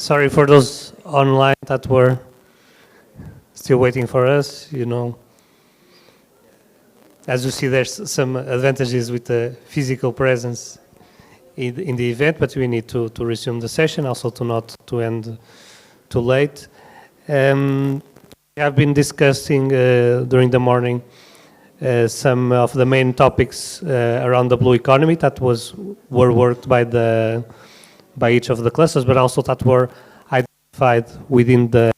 Sorry for those online that were still waiting for us. You know, as you see, there's some advantages with the physical presence in the event, but we need to resume the session, also to not to end too late. We have been discussing during the morning some of the main topics around the blue economy that were worked by each of the clusters, but also that were identified within the.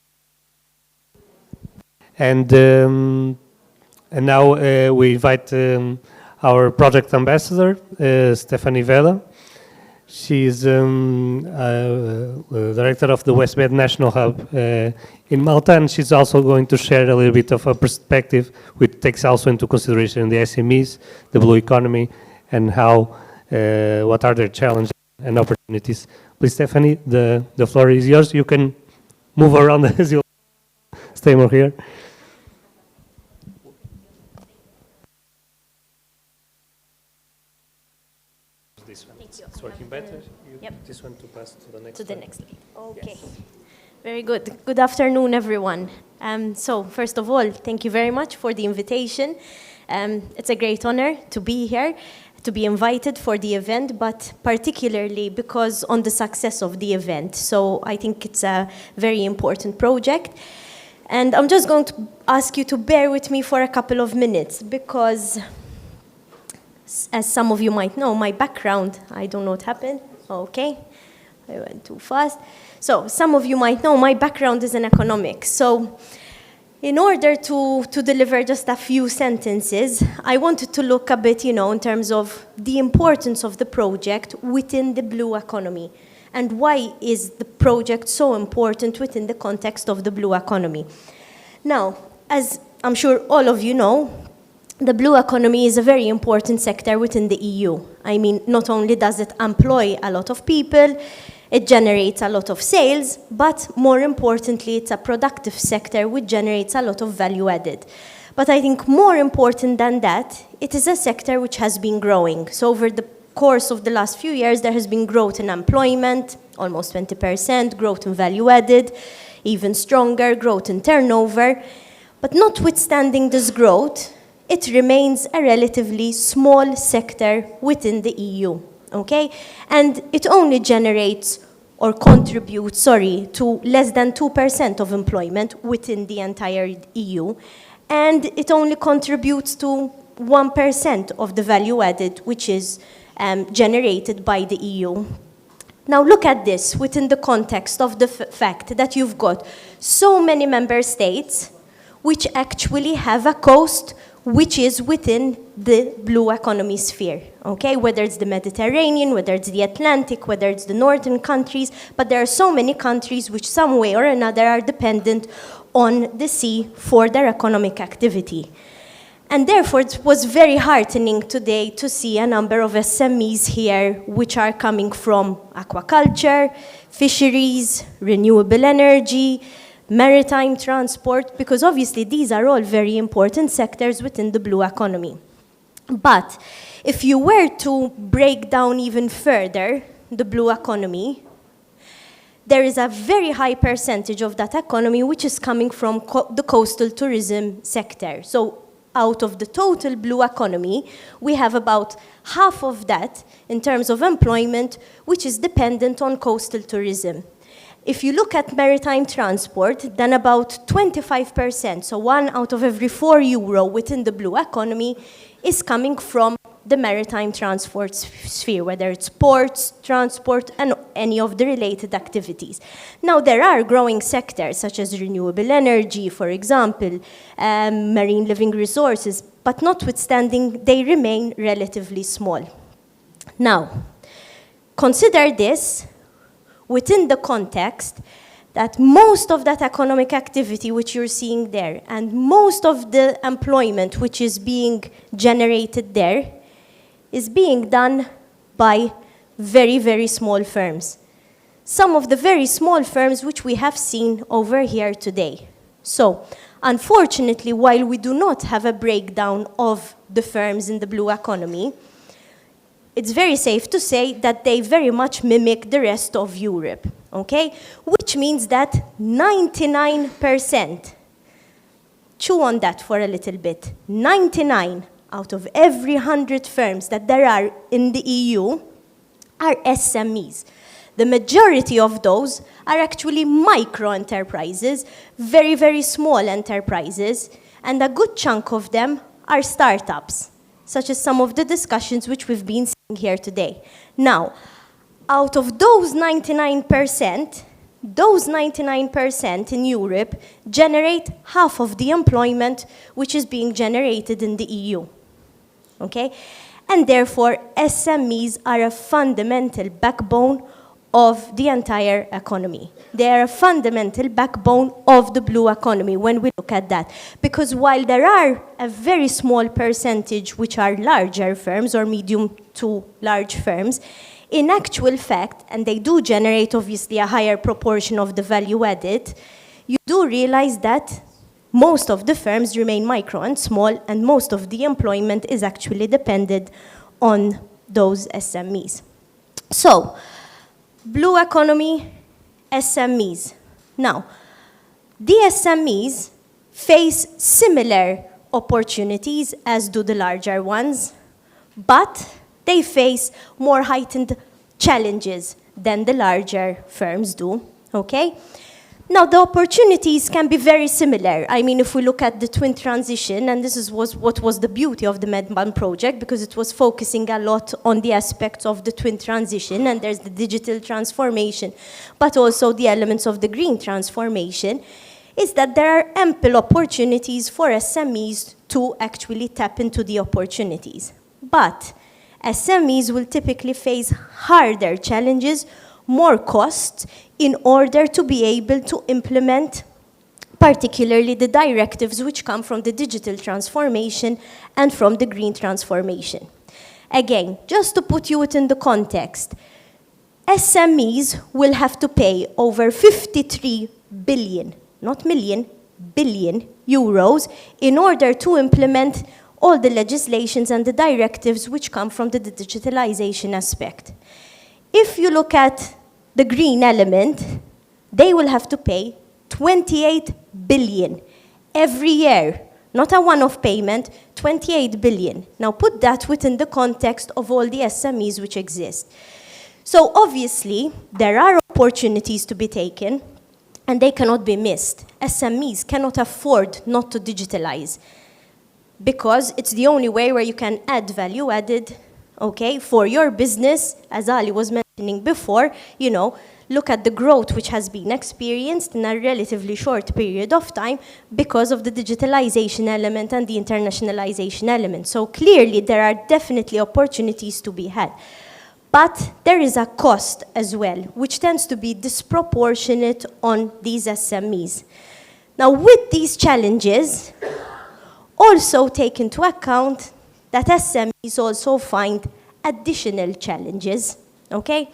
And now we invite our project ambassador, Stephanie Vela. She is director of the MedBAN National Hub in Malta, and she's also going to share a little bit of a perspective which takes also into consideration the SMEs, the blue economy, and how what are their challenges and opportunities. Please, Stephanie, the floor is yours. You can move around as you stay more here. This one. It's working better. Yep. This one to pass to the next. To the next slide. Okay. Yes. Very good. Good afternoon, everyone. So first of all, thank you very much for the invitation. It's a great honor to be here, to be invited for the event, but particularly because on the success of the event. So I think it's a very important project. And I'm just going to ask you to bear with me for a couple of minutes because, as some of you might know, my background, I don't know what happened. Okay, I went too fast. So some of you might know my background is in economics. So in order to deliver just a few sentences, I wanted to look a bit, in terms of the importance of the project within the blue economy and why is the project so important within the context of the blue economy. Now, as I'm sure all of you know, the blue economy is a very important sector within the EU. I mean, not only does it employ a lot of people, it generates a lot of sales, but more importantly, it's a productive sector which generates a lot of value added. But I think more important than that, it is a sector which has been growing. So over the course of the last few years, there has been growth in employment, almost 20%, growth in value added, even stronger growth in turnover. But notwithstanding this growth, it remains a relatively small sector within the EU, okay? And it only generates or contributes, to less than 2% of employment within the entire EU. And it only contributes to 1% of the value added, which is generated by the EU. Now look at this within the context of the fact that you've got so many member states which actually have a coast which is within the blue economy sphere, okay? Whether it's the Mediterranean, whether it's the Atlantic, whether it's the northern countries, but there are so many countries which some way or another are dependent on the sea for their economic activity. And therefore, it was very heartening today to see a number of SMEs here which are coming from aquaculture, fisheries, renewable energy, maritime transport, because obviously these are all very important sectors within the blue economy. But if you were to break down even further the blue economy, there is a very high percentage of that economy which is coming from the coastal tourism sector. So out of the total blue economy, we have about half of that in terms of employment, which is dependent on coastal tourism. If you look at maritime transport, then about 25%, so 1 out of every €4 within the blue economy is coming from the maritime transport sphere, whether it's ports, transport, and any of the related activities. Now, there are growing sectors, such as renewable energy, for example, marine living resources, but notwithstanding, they remain relatively small. Now, consider this within the context that most of that economic activity which you're seeing there and most of the employment which is being generated there is being done by very, very small firms. Some of the very small firms which we have seen over here today. So, unfortunately, while we do not have a breakdown of the firms in the blue economy, it's very safe to say that they very much mimic the rest of Europe, okay? Which means that 99%, chew on that for a little bit, 99 out of every 100 firms that there are in the EU are SMEs. The majority of those are actually micro enterprises, very, very small enterprises, and a good chunk of them are startups, such as some of the discussions which we've been seeing here today. Now, out of those 99% in Europe generate half of the employment which is being generated in the EU, okay? And therefore, SMEs are a fundamental backbone of the entire economy. They are a fundamental backbone of the blue economy when we look at that. Because while there are a very small percentage which are larger firms or medium to large firms, in actual fact, and they do generate obviously a higher proportion of the value added, you do realize that most of the firms remain micro and small, and most of the employment is actually dependent on those SMEs. So, blue economy, SMEs. Now, the SMEs face similar opportunities as do the larger ones, but they face more heightened challenges than the larger firms do, okay? Now, the opportunities can be very similar. I mean, if we look at the twin transition, and this was what was the beauty of the MedBAN project, because it was focusing a lot on the aspects of the twin transition, and there's the digital transformation, but also the elements of the green transformation, is that there are ample opportunities for SMEs to actually tap into the opportunities. But SMEs will typically face harder challenges, more costs, in order to be able to implement particularly the directives which come from the digital transformation and from the green transformation. Again, just to put you in the context, SMEs will have to pay over 53 billion, not million, billion euros in order to implement all the legislations and the directives which come from the digitalization aspect. If you look at the green element, they will have to pay 28 billion every year. Not a one-off payment, 28 billion. Now put that within the context of all the SMEs which exist. So obviously, there are opportunities to be taken, and they cannot be missed. SMEs cannot afford not to digitalize, because it's the only way where you can add value added, okay, for your business. As Ali was mentioning before, you know, look at the growth which has been experienced in a relatively short period of time because of the digitalization element and the internationalization element. So clearly there are definitely opportunities to be had. But there is a cost as well, which tends to be disproportionate on these SMEs. Now with these challenges, also take into account that SMEs also find additional challenges, okay?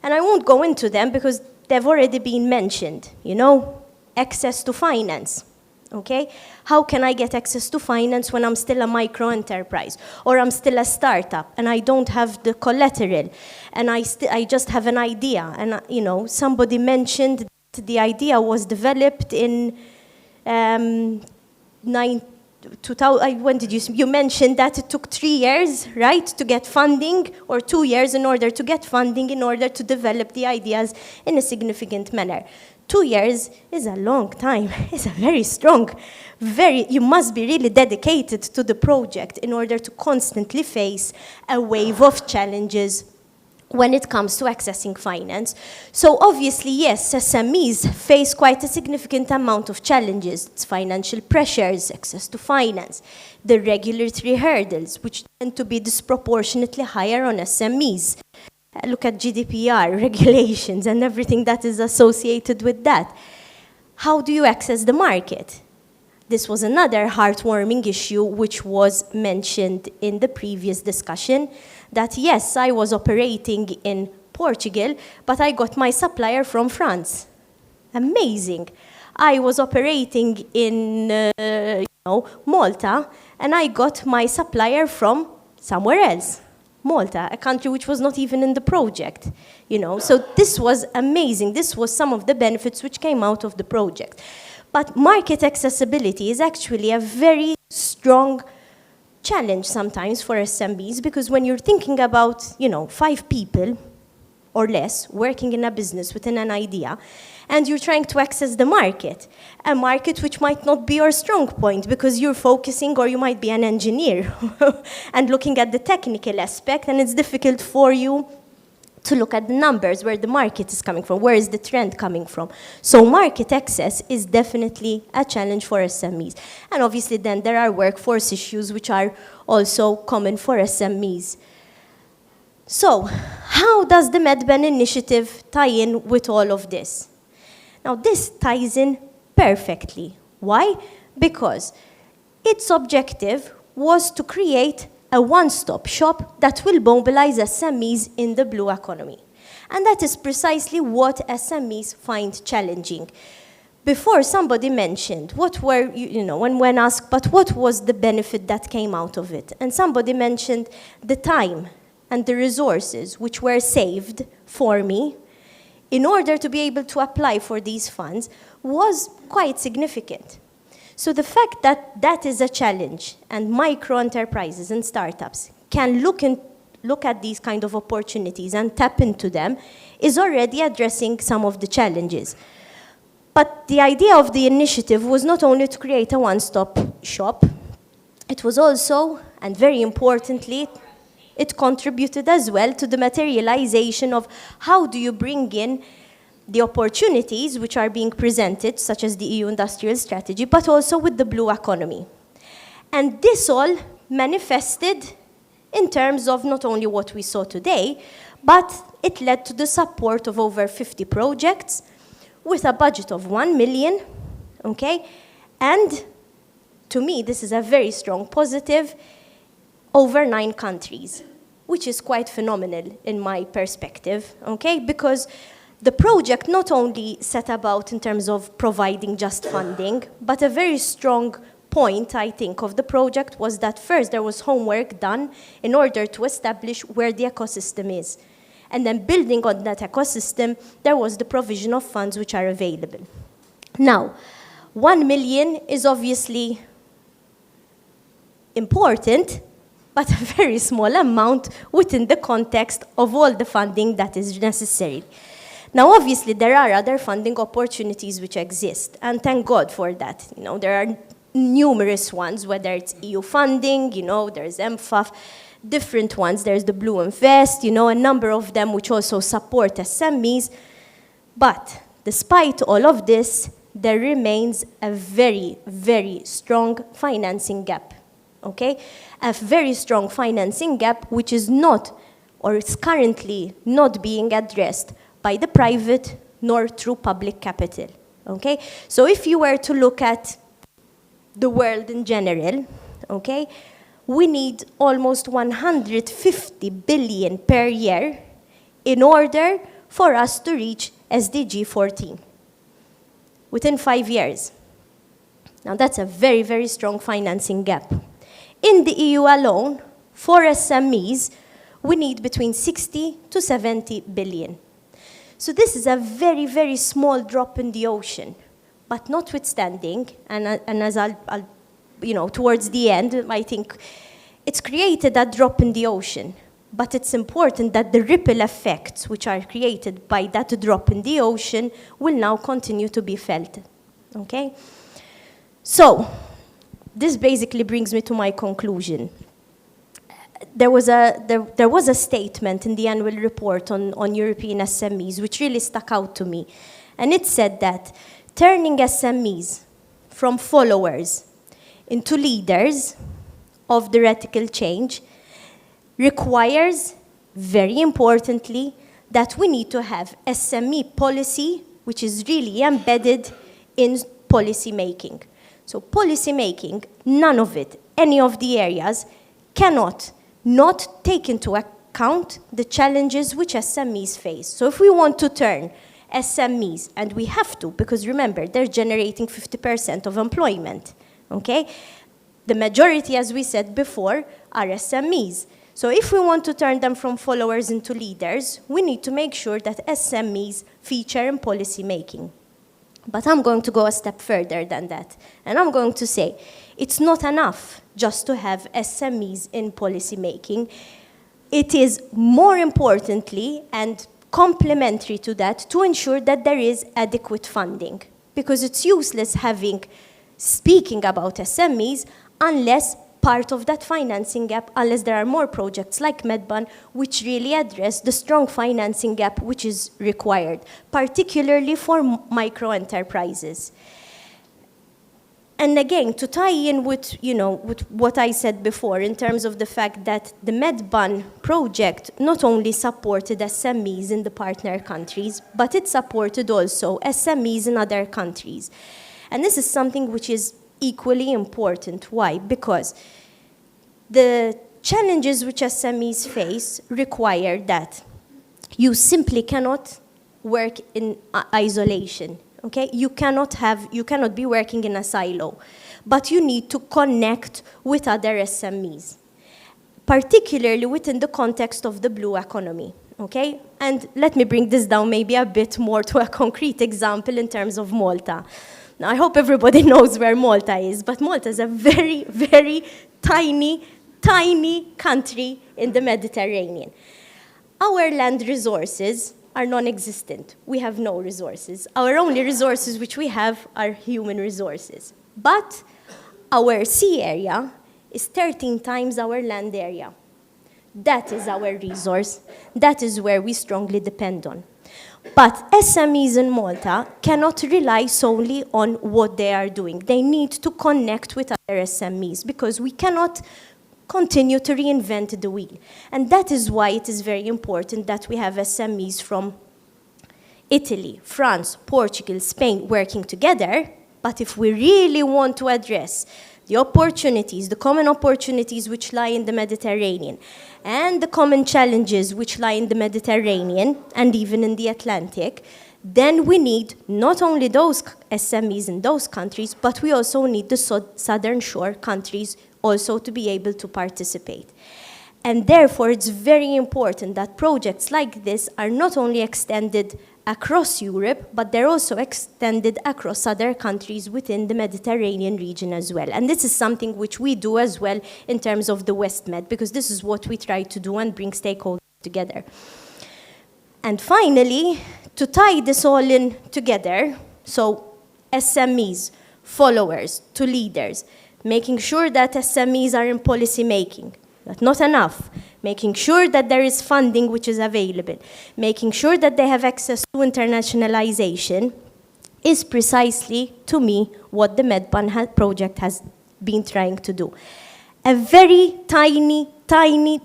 And I won't go into them because they've already been mentioned, you know, access to finance, okay? How can I get access to finance when I'm still a micro enterprise or I'm still a startup and I don't have the collateral and I just have an idea? And, you know, somebody mentioned that the idea was developed in 2000, when did you mentioned that it took 3 years, right, to get funding, or 2 years in order to get funding in order to develop the ideas in a significant manner. 2 years is a long time. It's a very strong, you must be really dedicated to the project in order to constantly face a wave of challenges when it comes to accessing finance. So obviously, yes, SMEs face quite a significant amount of challenges. It's financial pressures, access to finance, the regulatory hurdles, which tend to be disproportionately higher on SMEs. Look at GDPR, regulations, and everything that is associated with that. How do you access the market? This was another heartwarming issue which was mentioned in the previous discussion, that yes, I was operating in Portugal, but I got my supplier from France. Amazing. I was operating in Malta, and I got my supplier from somewhere else. Malta, a country which was not even in the project, you know. So this was amazing. This was some of the benefits which came out of the project. But market accessibility is actually a very strong challenge sometimes for SMEs, because when you're thinking about, you know, 5 people or less working in a business within an idea, and you're trying to access the market, a market which might not be your strong point because you're focusing, or you might be an engineer and looking at the technical aspect, and it's difficult for you to look at the numbers, where the market is coming from, where is the trend coming from. So market access is definitely a challenge for SMEs. And obviously then there are workforce issues which are also common for SMEs. So how does the MedBAN initiative tie in with all of this? Now this ties in perfectly. Why? Because its objective was to create a one-stop shop that will mobilize SMEs in the blue economy. And that is precisely what SMEs find challenging. Before, somebody mentioned, what were, you know, when asked, but what was the benefit that came out of it? And somebody mentioned the time and the resources which were saved for me in order to be able to apply for these funds was quite significant. So the fact that that is a challenge, and micro enterprises and startups can look at these kind of opportunities and tap into them, is already addressing some of the challenges. But the idea of the initiative was not only to create a one-stop shop, it was also, and very importantly, it contributed as well to the materialization of how do you bring in the opportunities which are being presented, such as the EU industrial strategy, but also with the blue economy. And this all manifested in terms of not only what we saw today, but it led to the support of over 50 projects with a budget of 1 million, okay? And to me, this is a very strong positive, over 9 countries, which is quite phenomenal in my perspective, okay? Because the project not only set about in terms of providing just funding, but a very strong point, I think, of the project was that first there was homework done in order to establish where the ecosystem is. And then building on that ecosystem, there was the provision of funds which are available. Now, 1 million is obviously important, but a very small amount within the context of all the funding that is necessary. Now, obviously, there are other funding opportunities which exist, and thank God for that. You know, there are numerous ones, whether it's EU funding, you know, there's MFAF, different ones. There's the Blue Invest, you know, a number of them which also support SMEs. But despite all of this, there remains a very, very strong financing gap, okay? A very strong financing gap which is not, or is currently not being addressed by the private nor through public capital, okay? So if you were to look at the world in general, okay, we need almost 150 billion per year in order for us to reach SDG 14 within 5 years. Now that's a very, very strong financing gap. In the EU alone, for SMEs, we need between 60 to 70 billion. So this is a very, very small drop in the ocean. But notwithstanding, and as I'll you know, towards the end, I think it's created a drop in the ocean. But it's important that the ripple effects which are created by that drop in the ocean will now continue to be felt, okay? So, this basically brings me to my conclusion. There was a statement in the annual report on European SMEs which really stuck out to me. And it said that turning SMEs from followers into leaders of the radical change requires, very importantly, that we need to have SME policy which is really embedded in policy making. So policy making, none of it, any of the areas, cannot not take into account the challenges which SMEs face. So if we want to turn SMEs, and we have to, because remember, they're generating 50% of employment, okay? The majority, as we said before, are SMEs. So if we want to turn them from followers into leaders, we need to make sure that SMEs feature in policy making. But I'm going to go a step further than that. And I'm going to say, it's not enough just to have SMEs in policy making. It is more importantly and complementary to that to ensure that there is adequate funding. Because it's useless speaking about SMEs unless part of that financing gap, unless there are more projects like MedBAN, which really address the strong financing gap which is required, particularly for micro-enterprises. And again, to tie in with, with what I said before in terms of the fact that the MedBAN project not only supported SMEs in the partner countries, but it supported also SMEs in other countries. And this is something which is equally important. Why? Because the challenges which SMEs face require that you simply cannot work in isolation. Okay? You cannot be working in a silo, but you need to connect with other SMEs, particularly within the context of the blue economy. Okay? And let me bring this down maybe a bit more to a concrete example in terms of Malta. Now, I hope everybody knows where Malta is, but Malta is a very, very tiny country in the Mediterranean. Our land resources are non-existent. We have no resources. Our only resources which we have are human resources. But our sea area is 13 times our land area. That is our resource. That is where we strongly depend on. But SMEs in Malta cannot rely solely on what they are doing. They need to connect with other SMEs because we cannot continue to reinvent the wheel. And that is why it is very important that we have SMEs from Italy, France, Portugal, Spain working together. But if we really want to address the opportunities, the common opportunities which lie in the Mediterranean, and the common challenges which lie in the Mediterranean and even in the Atlantic, then we need not only those SMEs in those countries, but we also need the southern shore countries also to be able to participate. And therefore, it's very important that projects like this are not only extended across Europe, but they're also extended across other countries within the Mediterranean region as well. And this is something which we do as well in terms of the WestMed, because this is what we try to do and bring stakeholders together. And finally, to tie this all in together, so SMEs, followers to leaders, making sure that SMEs are in policy making, that's not enough. Making sure that there is funding which is available, making sure that they have access to internationalization is precisely, to me, what the MedBAN project has been trying to do. A very tiny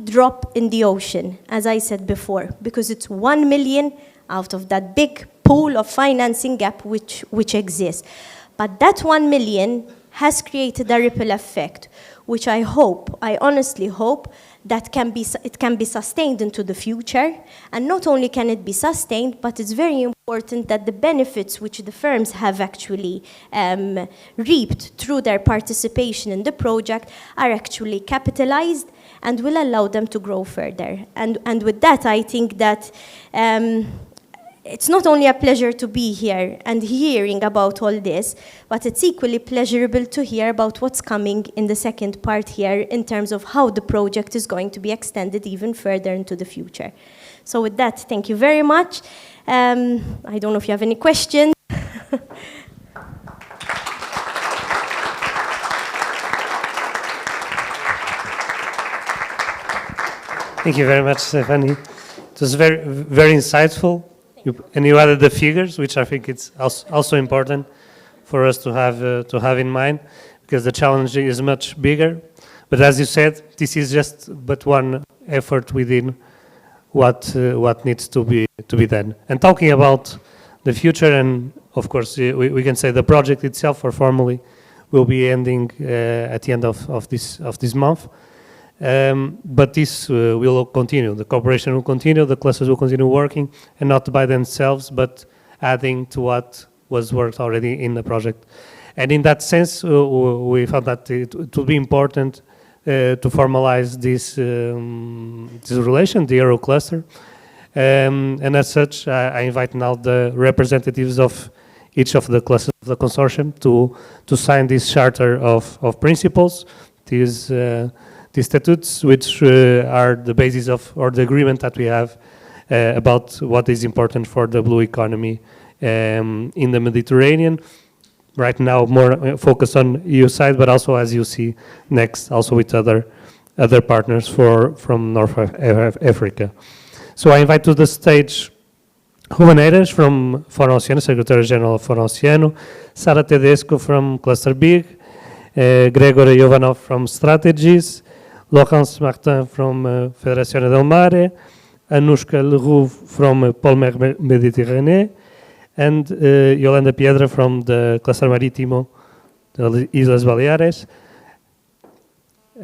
drop in the ocean, as I said before, because it's 1 million out of that big pool of financing gap which exists. But that 1 million has created a ripple effect, which I honestly hope, that it can be sustained into the future. And not only can it be sustained, but it's very important that the benefits which the firms have actually reaped through their participation in the project are actually capitalized and will allow them to grow further. And with that, I think that it's not only a pleasure to be here and hearing about all this, but it's equally pleasurable to hear about what's coming in the second part here in terms of how the project is going to be extended even further into the future. So with that, thank you very much. I don't know if you have any questions. Thank you very much, Stephanie. It was very, very insightful. And you added the figures, which I think it's also important for us to have in mind, because the challenge is much bigger. But as you said, this is just but one effort within what needs to be done. And talking about the future, and of course we can say the project itself, or formally, will be ending at the end of this month. But this will continue. The cooperation will continue, the clusters will continue working, and not by themselves, but adding to what was worked already in the project. And in that sense, we found that it will be important to formalize this relation, the Eurocluster. And as such, I invite now the representatives of each of the clusters of the consortium to sign this charter of principles, these statutes, which are the basis of, or the agreement that we have about what is important for the blue economy in the Mediterranean. Right now, more focus on EU side, but also, as you see next, also with other partners from North Africa. So I invite to the stage Ruben Eiras from Fórum Oceano, Secretary General of Fórum Oceano, Sara Tedesco from Cluster BIG, Gregory Jovanov from Strategies, Laurence Martin from Federazione del Mare, Anushka Leroux from Polmer Méditerranée, and Yolanda Piedra from the Cluster Marítimo de Islas Baleares.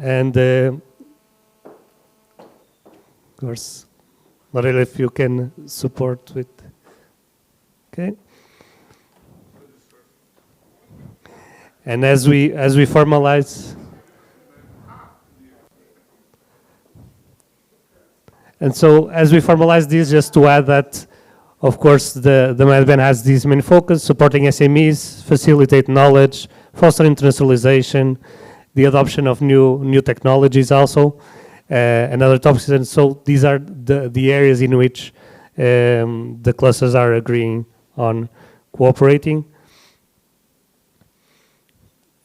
And of course, Lorela, if you can support with, okay. And as we formalize, and so as we formalize this, just to add that, of course, the MedBAN has these main focus: supporting SMEs, facilitate knowledge, foster internationalization, the adoption of new technologies also, and other topics. And so these are the areas in which the clusters are agreeing on cooperating,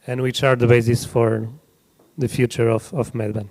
and which are the basis for the future of MedBAN.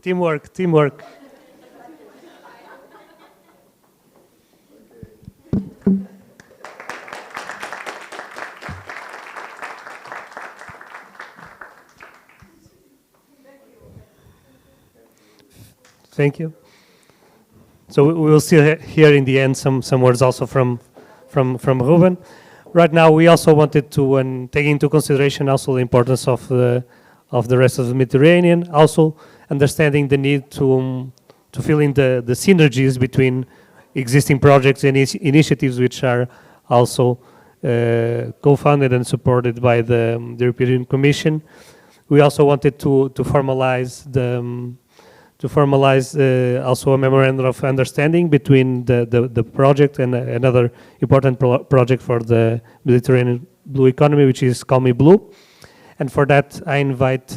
Teamwork, teamwork. Thank you. So we will see here in the end some words also from Ruben. Right now, we also wanted to take into consideration also the importance of the rest of the Mediterranean, also understanding the need to fill in the synergies between existing projects and initiatives which are also co-funded and supported by the European Commission. We also wanted to formalize also a memorandum of understanding between the project and another important project for the Mediterranean blue economy, which is Call Me Blue. And for that, I invite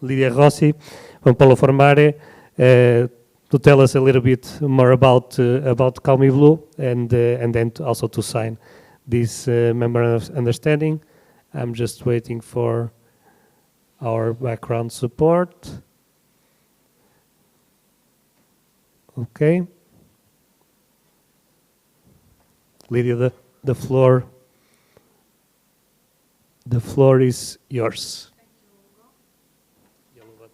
Lidia Rossi from Polo Formare to tell us a little bit more about Call Me Blue, and then also to sign this memorandum of understanding. I'm just waiting for our background support. Okay. Lydia, the floor is yours. Thank you, Hugo.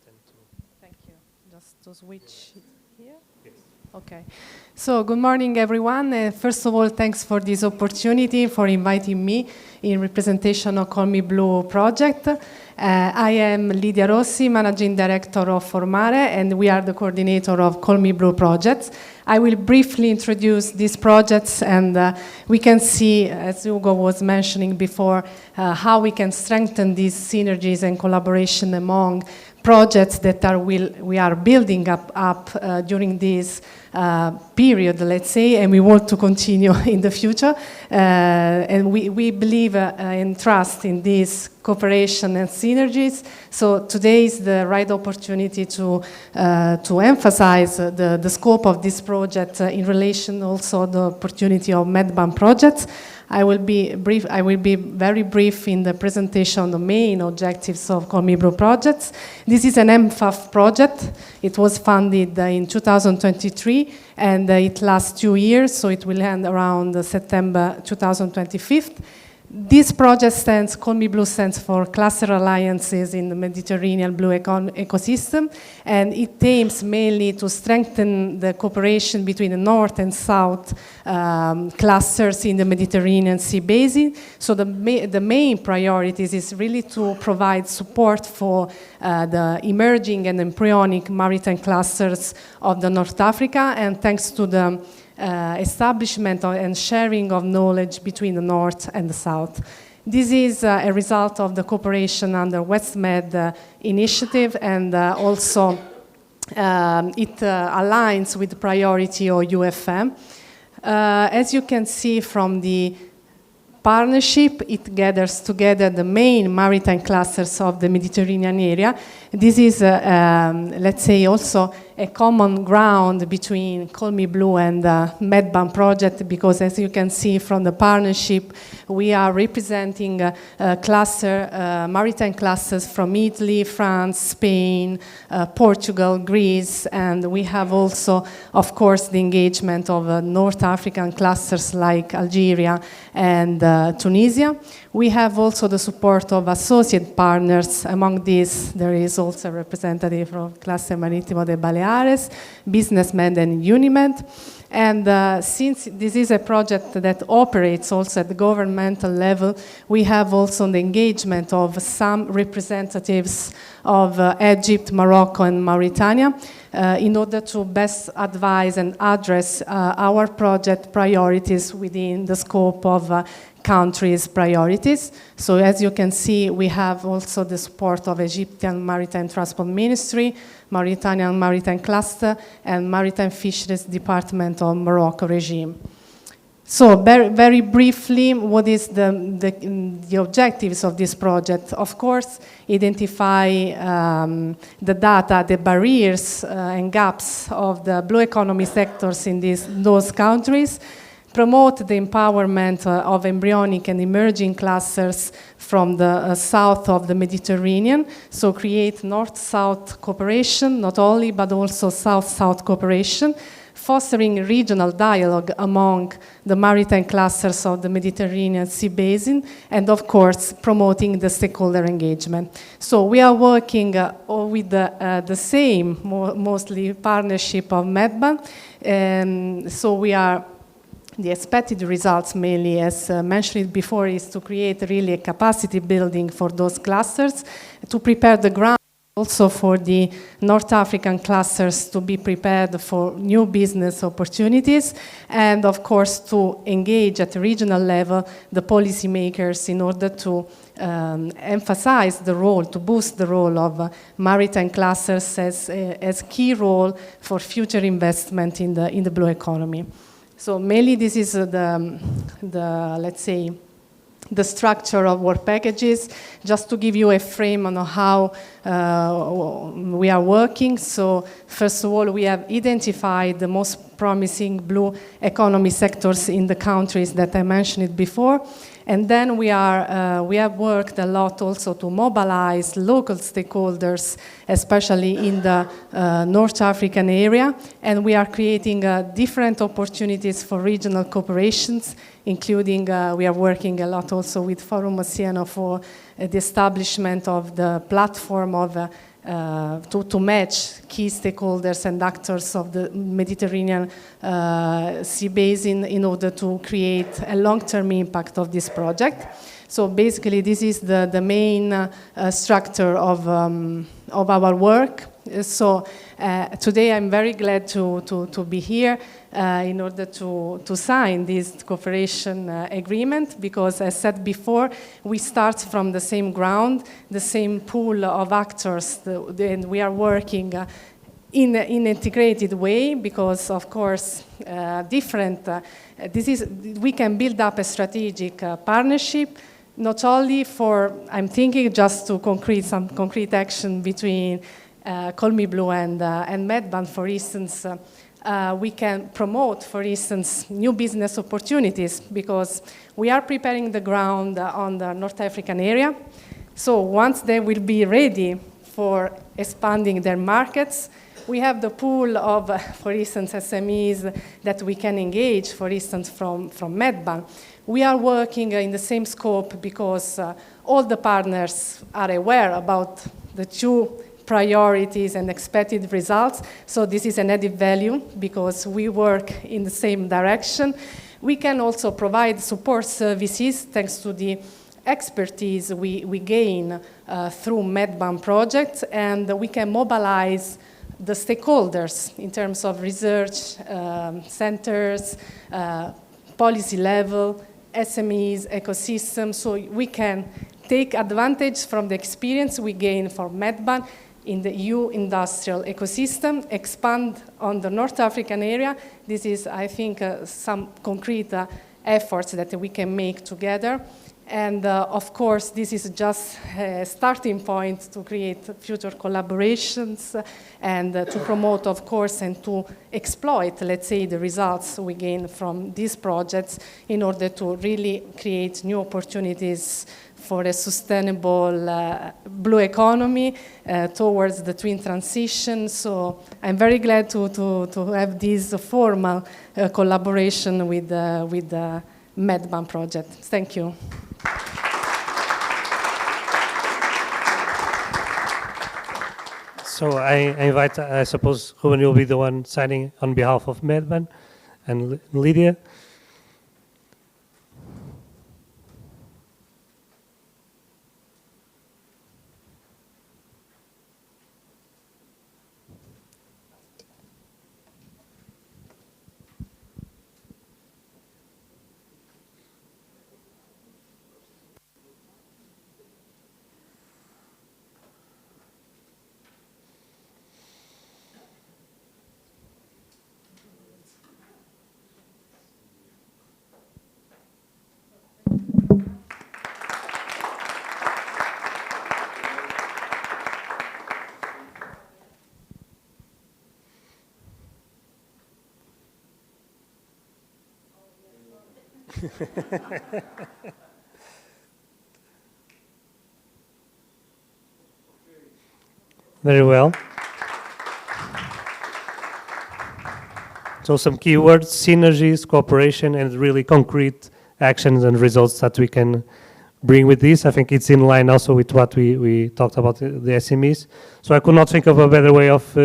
Thank you. Just to switch here. Yes. Okay. So good morning, everyone. First of all, thanks for this opportunity, for inviting me in representation of Call Me Blue project. I am Lidia Rossi, Managing Director of Formare, and we are the coordinator of Call Me Blue projects. I will briefly introduce these projects, and we can see, as Hugo was mentioning before, how we can strengthen these synergies and collaboration among projects that we are building up during this period, let's say, and we want to continue in the future. And we believe and trust in this cooperation and synergies. So today is the right opportunity to emphasize the scope of this project in relation also the opportunity of MedBAN projects. I will be very brief in the presentation on the main objectives of Call Me Blue projects. This is an MFAF project. It was funded in 2023, and it lasts 2 years, so it will end around September 2025. This project Call Me Blue stands for Cluster Alliances in the Mediterranean Blue Ecosystem, and it aims mainly to strengthen the cooperation between the North and South clusters in the Mediterranean Sea Basin. So the main priorities is really to provide support for the emerging and embryonic maritime clusters of the North Africa, and thanks to the establishment and sharing of knowledge between the North and the South. This is a result of the cooperation under WestMed initiative, and also it aligns with the priority of UFM. As you can see from the partnership, it gathers together the main maritime clusters of the Mediterranean area. This is, let's say, also a common ground between Call Me Blue and the MedBAN project, because as you can see from the partnership, we are representing maritime clusters from Italy, France, Spain, Portugal, Greece, and we have also, of course, the engagement of North African clusters like Algeria and Tunisia. We have also the support of associate partners. Among these, there is also a representative from Cluster Marítimo de Baleares, BusinessMed and Unimed. And since this is a project that operates also at the governmental level, we have also the engagement of some representatives of Egypt, Morocco, and Mauritania in order to best advise and address our project priorities within the scope of countries' priorities. So as you can see, we have also the support of Egyptian Maritime Transport Ministry, Mauritanian Maritime Cluster, and Maritime Fisheries Department of Morocco regime. So very briefly, what is the objectives of this project? Of course, identify the data, the barriers and gaps of the blue economy sectors in those countries, promote the empowerment of embryonic and emerging clusters from the south of the Mediterranean, so create north-south cooperation, not only, but also south-south cooperation, fostering regional dialogue among the maritime clusters of the Mediterranean Sea Basin, and of course, promoting the stakeholder engagement. So we are working with the same, mostly partnership of MedBAN, and so we are the expected results mainly, as mentioned before, is to create really a capacity building for those clusters, to prepare the ground also for the North African clusters to be prepared for new business opportunities, and of course to engage at the regional level the policymakers in order to emphasize the role, to boost the role of maritime clusters as key role for future investment in the blue economy. So mainly this is let's say, the structure of work packages, just to give you a frame on how we are working. So first of all, we have identified the most promising blue economy sectors in the countries that I mentioned before. And then we have worked a lot also to mobilize local stakeholders, especially in the North African area. And we are creating different opportunities for regional cooperations, including we are working a lot also with Forum Oceano for the establishment of the platform of to match key stakeholders and actors of the Mediterranean Sea Basin in order to create a long-term impact of this project. So basically, this is the main structure of our work. So today I'm very glad to be here in order to sign this cooperation agreement, because as said before, we start from the same ground, the same pool of actors, and we are working in an integrated way, because of course we can build up a strategic partnership, not only for, I'm thinking just to some concrete action between Call Me Blue and MedBAN, for instance, we can promote, for instance, new business opportunities, because we are preparing the ground on the North African area. So once they will be ready for expanding their markets, we have the pool of, for instance, SMEs that we can engage, for instance, from MedBAN. We are working in the same scope because all the partners are aware about the two priorities and expected results. So this is an added value because we work in the same direction. We can also provide support services thanks to the expertise we gain through MedBAN projects, and we can mobilize the stakeholders in terms of research centers, policy level, SMEs, ecosystems, so we can take advantage from the experience we gain for MedBAN in the EU industrial ecosystem, expand on the North African area. This is, I think, some concrete efforts that we can make together. And of course, this is just a starting point to create future collaborations and to promote, of course, and to exploit, let's say, the results we gain from these projects in order to really create new opportunities for a sustainable blue economy towards the twin transition. So I'm very glad to have this formal collaboration with the MedBAN project. Thank you. So I invite, I suppose, Ruben will be the one signing on behalf of MedBAN, and Lydia. Very well. So some keywords: synergies, cooperation, and really concrete actions and results that we can bring with this. I think it's in line also with what we talked about, the SMEs. So I could not think of a better way of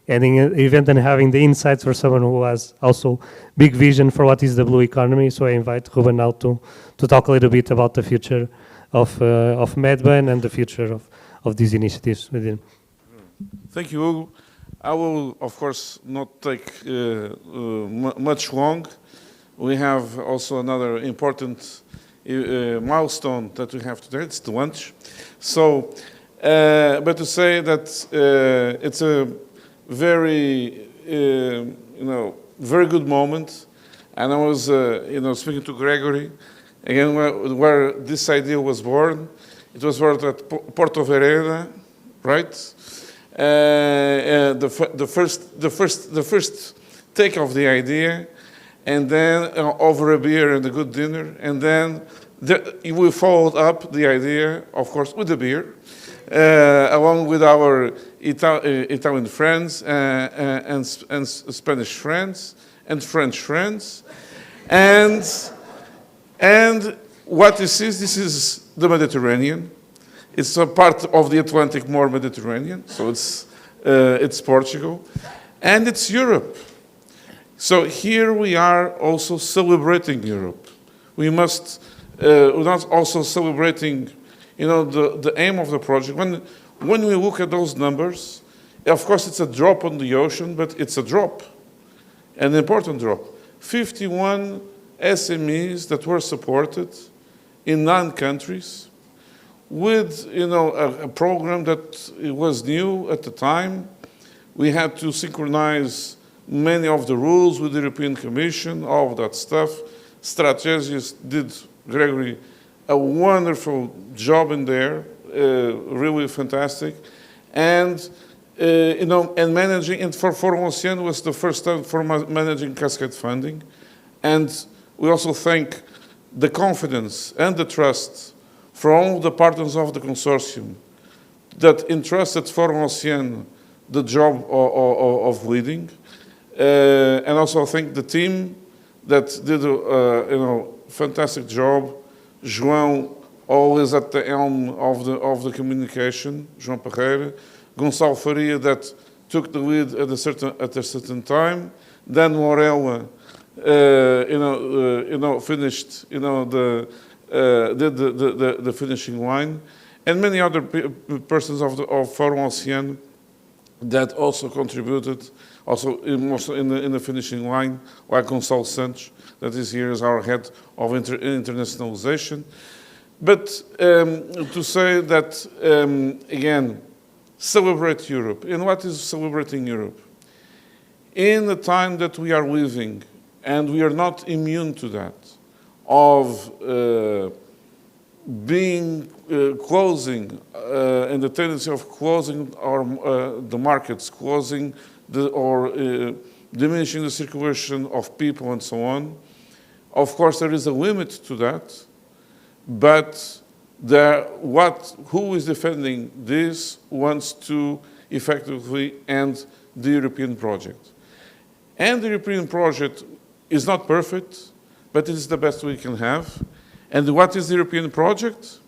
ending an event and having the insights for someone who has also big vision for what is the blue economy. So I invite Ruben now to talk a little bit about the future of MedBAN and the future of these initiatives within. Thank you, Hugo. I will, of course, not take much long. We have also another important milestone that we have today. It's the lunch. So, but to say that it's a very, very good moment. And I was, speaking to Gregory again, where this idea was born. It was born at Porto Vereda, right? The first take of the idea, and then over a beer and a good dinner, and then we followed up the idea, of course, with the beer, along with our Italian friends and Spanish friends and French friends, and what this is the Mediterranean. It's a part of the Atlantic, more Mediterranean, so it's Portugal, and it's Europe. So here we are also celebrating Europe. We're not also celebrating, the aim of the project. When we look at those numbers, of course it's a drop on the ocean, but it's a drop, an important drop. 51 SMEs that were supported in 9 countries, with a program that was new at the time. We had to synchronize many of the rules with the European Commission, all of that stuff. Strategists did, Gregory, a wonderful job in there, really fantastic. And and managing, and for Forum Oceano was the first time for managing cascade funding. And we also thank the confidence and the trust from all the partners of the consortium that entrusted Forum Oceano the job of leading. And also thank the team that did a fantastic job. João, always at the helm of the communication, João Pereira. Gonçalo Faria, that took the lead at a certain time. Dan Morella, finished, did the finishing line, and many other persons of Forum Oceano that also contributed, also in the finishing line, like Gonçalo Santos, that is here as our head of internationalization. But to say that, again, celebrate Europe. And what is celebrating Europe? In the time that we are living, and we are not immune to that, of closing, and the tendency of closing the markets, closing or diminishing the circulation of people and so on. Of course, there is a limit to that, but who is defending this wants to effectively end the European project. And the European project is not perfect, but it is the best we can have. And what is the European project?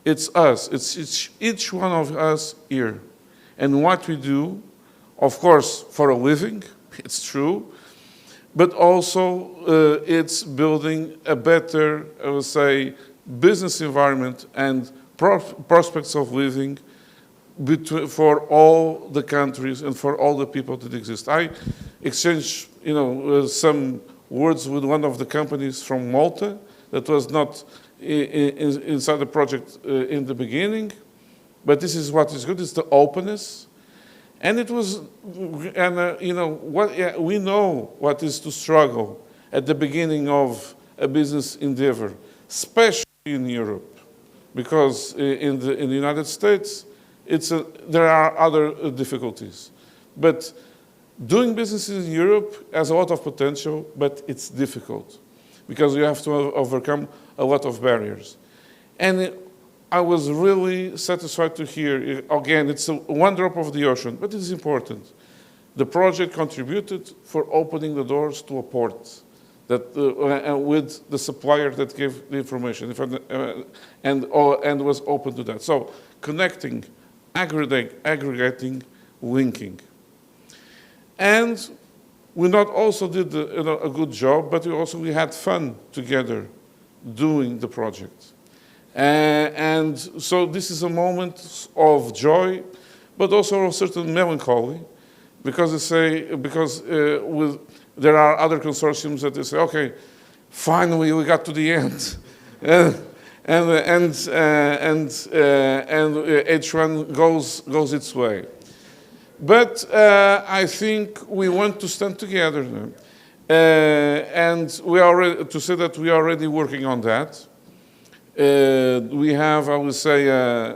It's us. It's each one of us here. And what we do, of course, for a living, it's true, but also it's building a better, I would say, business environment and prospects of living for all the countries and for all the people that exist. I exchanged, some words with one of the companies from Malta that was not inside the project in the beginning, but this is what is good, it's the openness. And it was, we know what is to struggle at the beginning of a business endeavor, especially in Europe, because in the United States, there are other difficulties. But doing business in Europe has a lot of potential, but it's difficult because you have to overcome a lot of barriers. And I was really satisfied to hear, again, it's one drop of the ocean, but it's important. The project contributed for opening the doors to a port that, with the supplier that gave the information and was open to that. So connecting, aggregating, linking. And we not also did a good job, but we had fun together doing the project. And so this is a moment of joy, but also a certain melancholy, because there are other consortiums that they say, okay, finally we got to the end, and H1 goes its way. But I think we want to stand together, and we are already working on that. We have, I would say,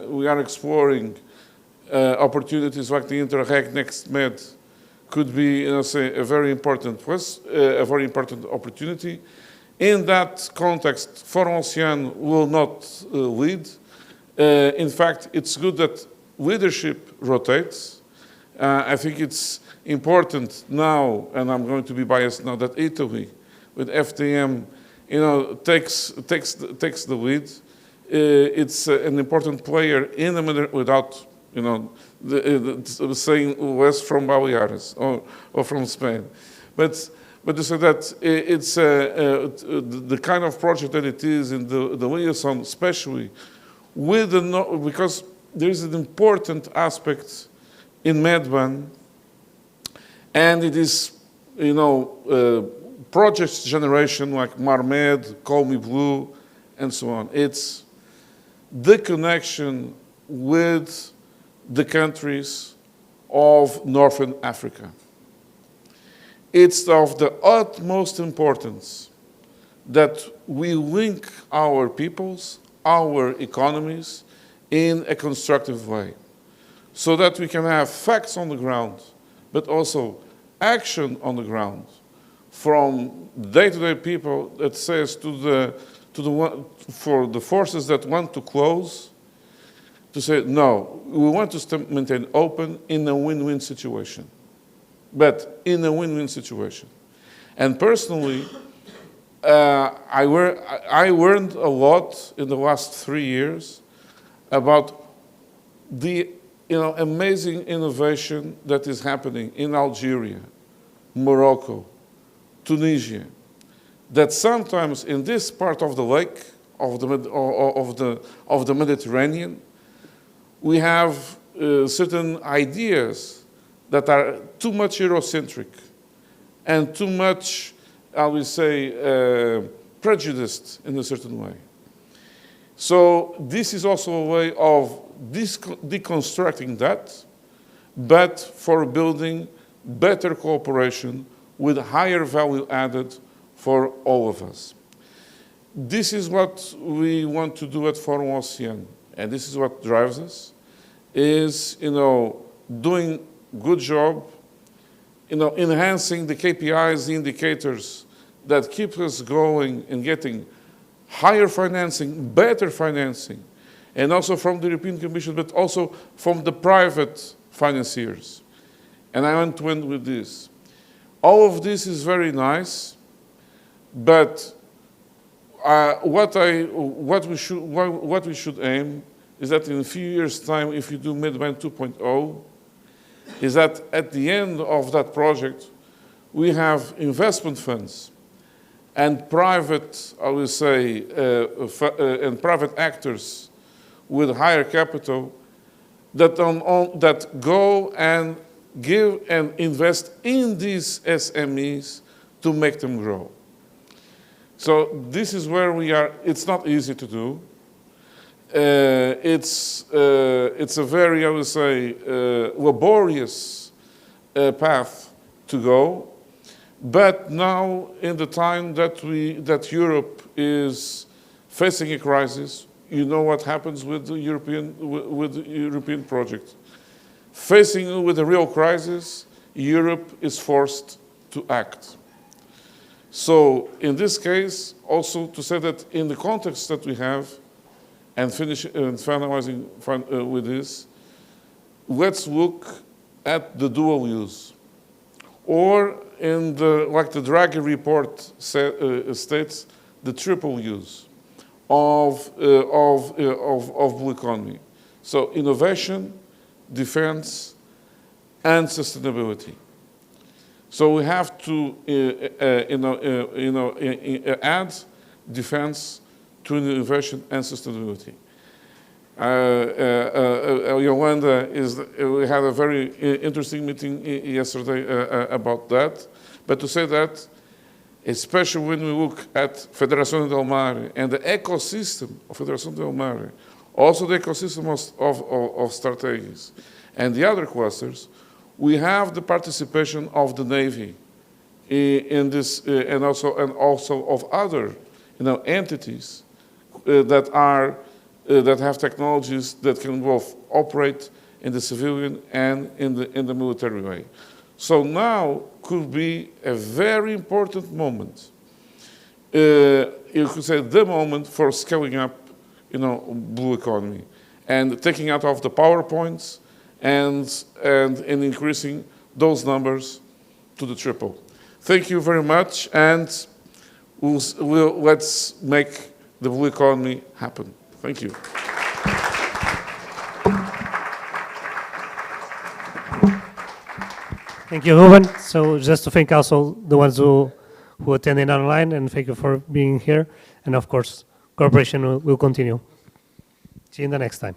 we are exploring opportunities like the Interreg Next Med could be, a very important opportunity. In that context, Forum Oceano will not lead. In fact, it's good that leadership rotates. I think it's important now, and I'm going to be biased now, that Italy, with FTM, takes the lead. It's an important player in the without, saying less from Baleares or from Spain, but to say that it's the kind of project that it is in the liaison, especially with because there is an important aspect in MedBAN, and it is, project generation like MarMed, Call Me Blue, and so on. It's the connection with the countries of Northern Africa. It's of the utmost importance that we link our peoples, our economies, in a constructive way. so that we can have facts on the ground, but also action on the ground from day-to-day people that says for the forces that want to close, to say, no, we want to maintain open in a win-win situation, but in a win-win situation. And personally, I learned a lot in the last 3 years about the amazing innovation that is happening in Algeria, Morocco, Tunisia, that sometimes in this part of the lake, of the Mediterranean, we have certain ideas that are too much Eurocentric and too much, I would say, prejudiced in a certain way. So this is also a way of deconstructing that, but for building better cooperation with higher value added for all of us. This is what we want to do at Forum Ocean, and this is what drives us, is doing good job, enhancing the KPIs, the indicators that keep us going and getting higher financing, better financing, and also from the European Commission, but also from the private financiers. And I want to end with this. All of this is very nice, but what we should aim is that in a few years' time, if you do MedBAN 2.0, is that at the end of that project, we have investment funds and private, I would say, and private actors with higher capital that go and give and invest in these SMEs to make them grow. So this is where we are. It's not easy to do. It's a very, I would say, laborious path to go. But now, in the time that Europe is facing a crisis, you know what happens with the European project. Facing with a real crisis, Europe is forced to act. So, in this case, also to say that in the context that we have, and finalizing with this, let's look at the dual use. Or, like the Draghi report states, the triple use of blue economy. So innovation, defense, and sustainability. So we have to add defense to innovation and sustainability. Yolanda, we had a very interesting meeting yesterday about that. But to say that, especially when we look at Federação del Mar and the ecosystem of Federação del Mar, also the ecosystem of Strategies, and the other clusters, we have the participation of the Navy in this, and also of other entities that have technologies that can both operate in the civilian and in the military way. So now could be a very important moment. You could say the moment for scaling up, blue economy, and taking out of the PowerPoints and increasing those numbers to the triple. Thank you very much, and let's make the blue economy happen. Thank you. Thank you, Ruben. So just to thank also the ones who attended online, and thank you for being here. And of course, cooperation will continue. See you in the next time.